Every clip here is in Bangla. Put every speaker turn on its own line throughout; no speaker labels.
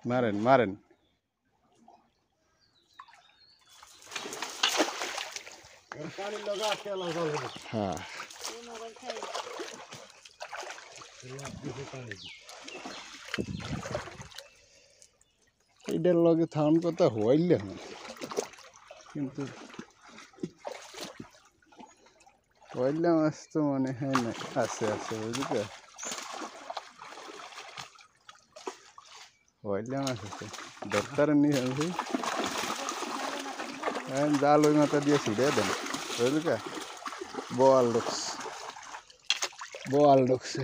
মারেন মারেন হ্যাঁ এইটার লগে থাউন কথা হইলে কিন্তু হইলে মাছ তো মনে হয় না আছে আছে বুঝলি হইলে মাছ আছে দরকার নি আছে জাল ওই মাথা দিয়ে ছিড়ে দেন বুঝলি বোয়াল ঢুকছে বোয়াল ঢুকছে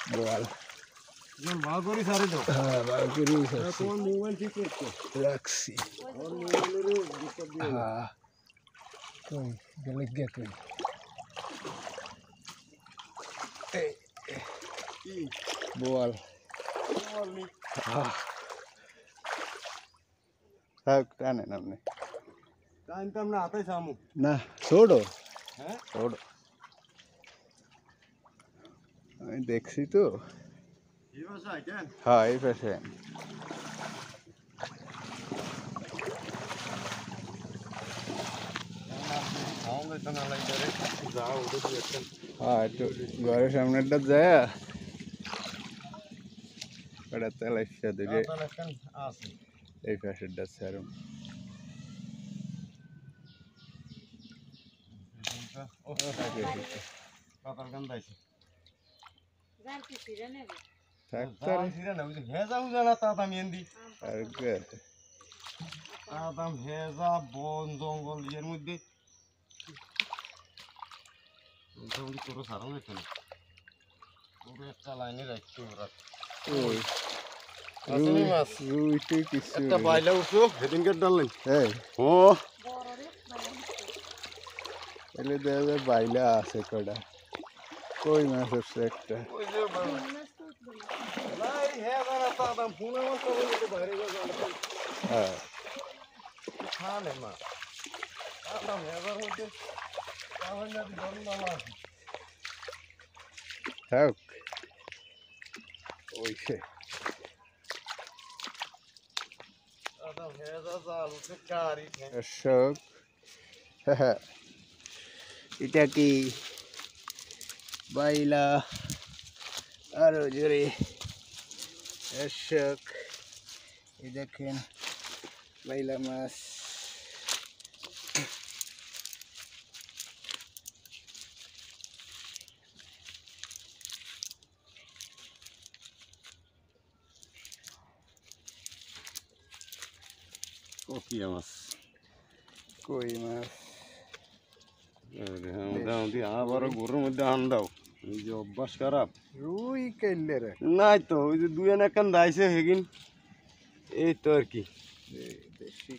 বোয়াল
ভাগ করি সারি দাও
হ্যাঁ ভাগ করি
তোমার মোবাইল ঠিক করছো
রাখছি
আমার মোবাইলের ডিস্টার্ব দিয়ে
হ্যাঁ কই গেলে গে কই এই
কি
বোয়াল
মোবাইল নি
থাক টানেন আপনি
টাইমটা আমরা হাতে সামু
না ছোড়ো
হ্যাঁ
ছোড়ো আমি দেখছি তো
এই ভাষায় কেন
হ্যাঁ এই পাশে হ্যাঁ একটু ঘরের সামনেটা যায় ওটা তেলাইশা দিকে এই পাশেরটা ছাড়ুন
ভেজা বন জঙ্গল এর মধ্যে তোর সারানো যেত না পুরো একটা লাইনে রাখতে ওরা একটা বাইলা উঠছো হেডিংকের ডাললেন
ও এলে দেখা যায় বাইলা আছে কটা কই মাছ হচ্ছে একটা হ্যাঁ থাক ওইসে দর্শক এটা কি বাইলা আরো জোরে দর্শক এই দেখেন বাইলা মাছ
কপিয়া মাছ
কই মাছ
মোটামুটি আবার গরুর মধ্যে আন দাও এই যে অভ্যাস খারাপ
রুই কেলে রে
নাই তো ওই যে দুই একান দাইছে হেগিন এই তো আর কি
দেশি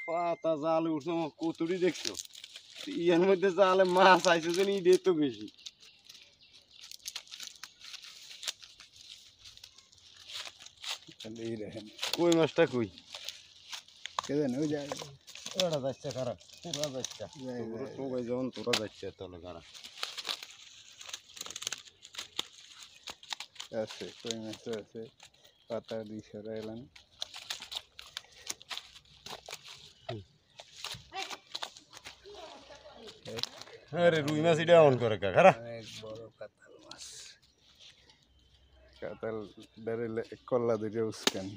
পাতা জালে উঠছে কতুরি দেখছো ইয়ার মধ্যে জালে মাছ আইছে যে ইডে তো বেশি কই মাছটা কই
কে জানে ওই যায়
ওরা যাচ্ছে খারাপ তোরা যাচ্ছে সবাই যখন তোরা যাচ্ছে তাহলে খারাপ
আছে কই মাছ আছে পাতা দিয়ে সরাই এলাম
আরে রুই মাছ এটা অন করে কাকা
অনেক বড় কাতাল মাছ কাতাল ধরে কল্লা ধরে উস্কান